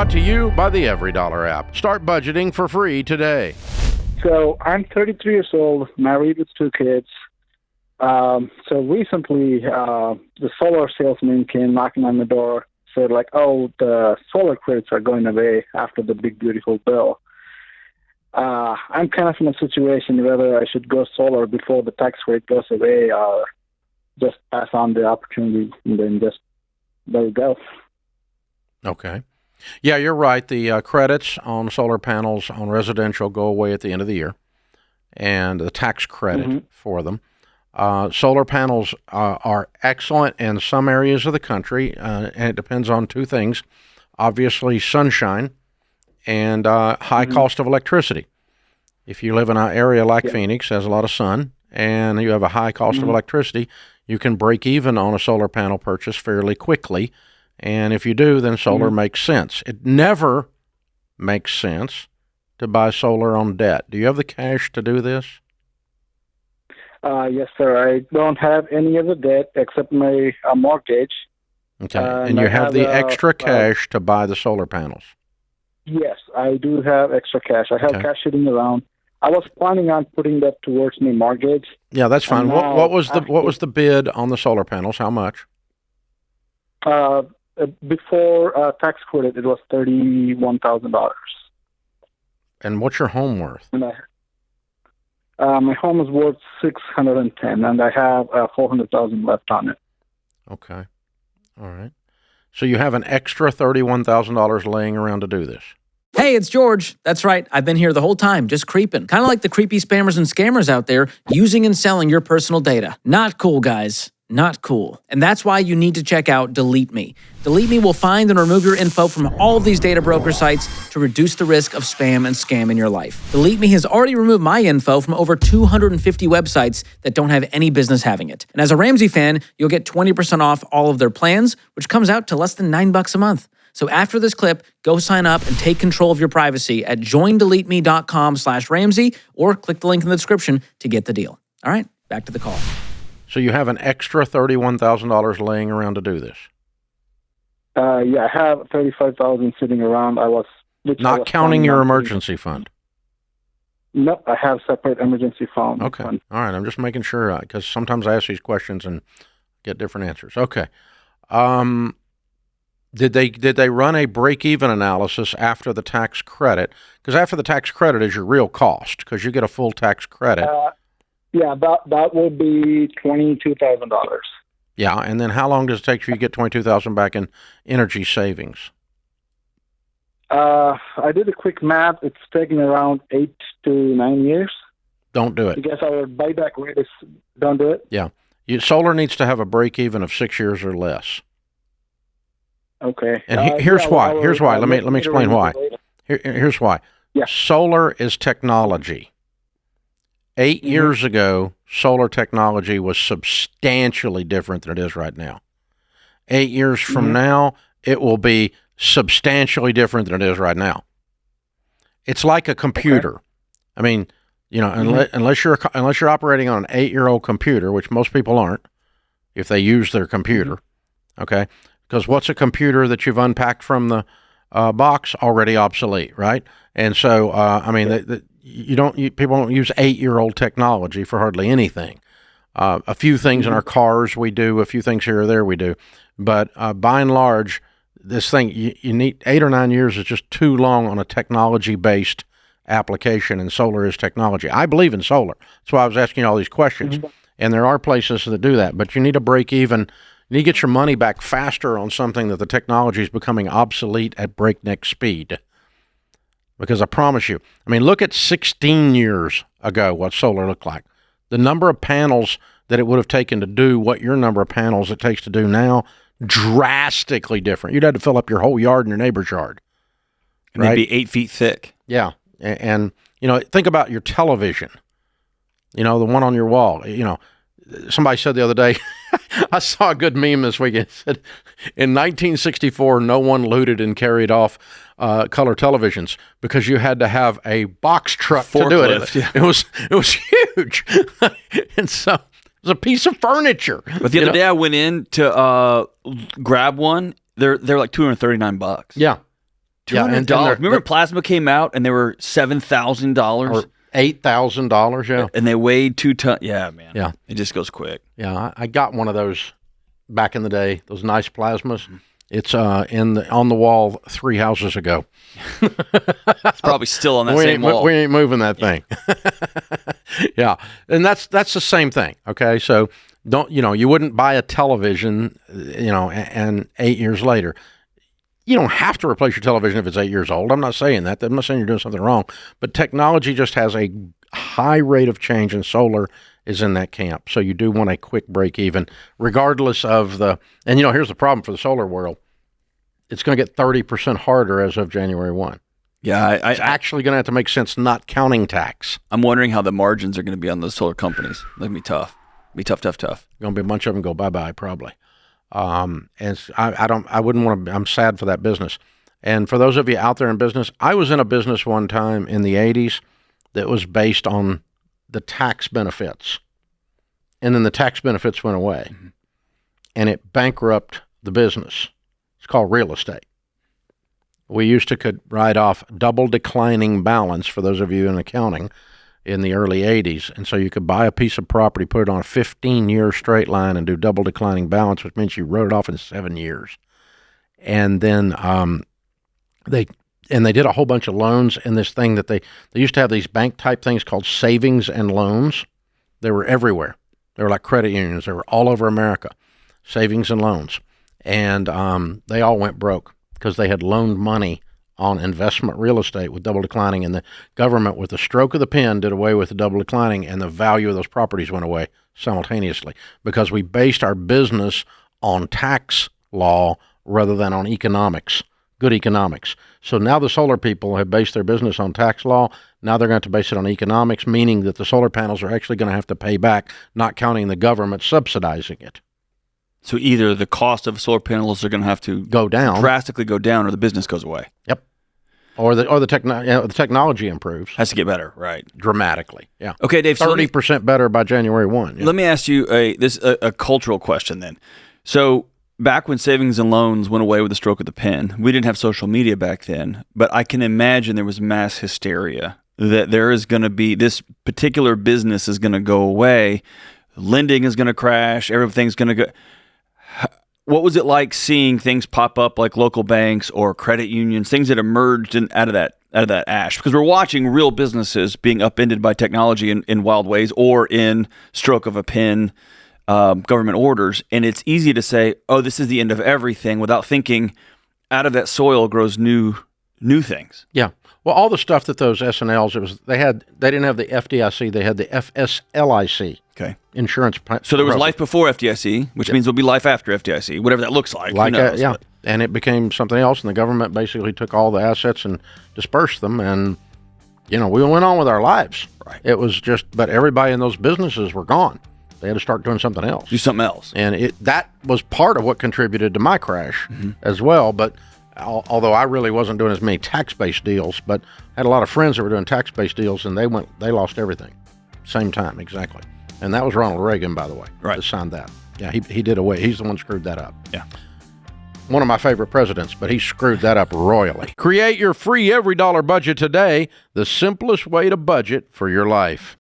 Brought to you by the Every Dollar app. Start budgeting for free today. So I'm 33 years old, married with 2 kids. So recently, the solar salesman came knocking on the door, said like, oh, the solar credits are going away after the big, beautiful bill. I'm kind of in a situation whether I should go solar before the tax rate goes away or just pass on the opportunity and then just let it go. Okay. Yeah, you're right. The credits on solar panels on residential go away at the end of the year, and the tax credit for them. Solar panels are excellent in some areas of the country, and it depends on 2 things. Obviously, sunshine and high cost of electricity. If you live in an area like Phoenix, has a lot of sun, and you have a high cost of electricity, you can break even on a solar panel purchase fairly quickly. And if you do, then solar makes sense. It never makes sense to buy solar on debt. Do you have the cash to do this? Yes, sir. I don't have any other debt except my mortgage. Okay. And you have the extra cash to buy the solar panels? Yes, I do have extra cash. I have cash sitting around. I was planning on putting that towards my mortgage. Yeah, that's fine. What was the bid on the solar panels? How much? Before tax credit, it was $31,000. And what's your home worth? And my home is worth $610,000, and I have $400,000 left on it. Okay, all right. So you have an extra $31,000 laying around to do this. Hey, it's George. That's right. I've been here the whole time, just creeping. Kind of like the creepy spammers and scammers out there using and selling your personal data. Not cool, guys. Not cool. And that's why you need to check out DeleteMe. DeleteMe will find and remove your info from all of these data broker sites to reduce the risk of spam and scam in your life. DeleteMe has already removed my info from over 250 websites that don't have any business having it. And as a Ramsey fan, you'll get 20% off all of their plans, which comes out to less than $9 a month. So after this clip, go sign up and take control of your privacy at joindeleteme.com/Ramsey or click the link in the description to get the deal. All right, back to the call. So you have an extra $31,000 laying around to do this? Yeah, I have $35,000 sitting around. Not counting your emergency fund? Nope, I have separate emergency fund. Okay, all right. I'm just making sure because sometimes I ask these questions and get different answers. Okay. Did they run a break-even analysis after the tax credit? Because after the tax credit is your real cost because you get a full tax credit. Yeah, that would be $22,000. Yeah, and then how long does it take for you to get $22,000 back in energy savings? I did a quick math. It's taking around 8 to 9 years. Don't do it. I guess our buyback rate is don't do it. Yeah, solar needs to have a break-even of 6 years or less. Okay. And here's why. Here's why. Let me explain why. Here's why. Yeah. Solar is technology. 8 years ago, solar technology was substantially different than it is right now. 8 years from now, it will be substantially different than it is right now. It's like a computer. Okay. I mean, unless you're operating on an 8-year-old computer, which most people aren't, if they use their computer, okay? Because what's a computer that you've unpacked from the box already obsolete, right? And so, people don't use 8-year-old technology for hardly anything. A few things in our cars we do, a few things here or there we do, but by and large, this thing you need 8 or 9 years is just too long on a technology-based application, and solar is technology. I believe in solar. That's why I was asking you all these questions, and there are places that do that, but you need to break even. You need to get your money back faster on something that the technology is becoming obsolete at breakneck speed. Because I promise you, look at 16 years ago what solar looked like. The number of panels that it would have taken to do what your number of panels it takes to do now, drastically different. You'd have to fill up your whole yard and your neighbor's yard. And they'd be 8 feet thick. Yeah. And think about your television, the one on your wall. Somebody said the other day, I saw a good meme this weekend. It said, in 1964, no one looted and carried off color televisions because you had to have a box truck to do it. Yeah. It was huge. And so it was a piece of furniture. But the other day I went in to grab one. They're like $239. Yeah. $200. Remember plasma came out and they were $7,000 or $8,000. Yeah, and they weighed 2 tons. Yeah, man. Yeah, it just goes quick. Yeah, I got one of those back in the day. Those nice plasmas. It's on the wall 3 houses ago. It's probably still on that same wall. We ain't moving that thing. Yeah, and that's the same thing. Okay, so you wouldn't buy a television, and 8 years later. You don't have to replace your television if it's 8 years old. I'm not saying that. I'm not saying you're doing something wrong. But technology just has a high rate of change, and solar is in that camp. So you do want a quick break even, regardless of and here's the problem for the solar world. It's going to get 30% harder as of January 1. Yeah, it's actually going to have to make sense not counting tax. I'm wondering how the margins are going to be on those solar companies. It's going to be tough. Tough. Going to be a bunch of them go bye-bye probably. And I wouldn't want to, I'm sad for that business. And for those of you out there in business, I was in a business one time in the 80s that was based on the tax benefits. And then the tax benefits went away. Mm-hmm. And it bankrupted the business. It's called real estate. We could write off double declining balance, for those of you in accounting, in the early 80s. And so you could buy a piece of property, put it on a 15-year straight line and do double declining balance, which means you wrote it off in 7 years. And then they did a whole bunch of loans in this thing that they used to have these bank type things called savings and loans. They were everywhere. They were like credit unions. They were all over America, savings and loans. And they all went broke because they had loaned money on investment real estate with double declining, and the government, with the stroke of the pen, did away with the double declining, and the value of those properties went away simultaneously because we based our business on tax law rather than on economics, good economics. So now the solar people have based their business on tax law. Now they're going to have to base it on economics, meaning that the solar panels are actually going to have to pay back, not counting the government subsidizing it. So either the cost of solar panels are going to have to go down, drastically go down, or the business goes away. Yep. Or the technology improves. Has to get better, right? Dramatically. Yeah. Okay, Dave. 30% better by January 1. Yeah. Let me ask you a cultural question then. So back when savings and loans went away with the stroke of the pen, we didn't have social media back then, but I can imagine there was mass hysteria that there is going to be, this particular business is going to go away, lending is going to crash, everything's going to go. What was it like seeing things pop up like local banks or credit unions, things that emerged out of that ash? Because we're watching real businesses being upended by technology in wild ways or in stroke of a pen government orders. And it's easy to say, oh, this is the end of everything, without thinking out of that soil grows new things. Yeah. Well, all the stuff that those S&Ls, they didn't have the FDIC, they had the FSLIC. Okay. Insurance. So there was life before FDIC, which means there'll be life after FDIC, whatever that looks like. Who knows, yeah. But. And it became something else, and the government basically took all the assets and dispersed them, and we went on with our lives. Right. It was but everybody in those businesses were gone. They had to start doing something else. Do something else. And that was part of what contributed to my crash as well, but although I really wasn't doing as many tax-based deals, but I had a lot of friends that were doing tax-based deals, and they lost everything. Same time, exactly. And that was Ronald Reagan, by the way, right, that signed that. Yeah, he did away. He's the one who screwed that up. Yeah. One of my favorite presidents, but he screwed that up royally. Create your free every dollar budget today, the simplest way to budget for your life.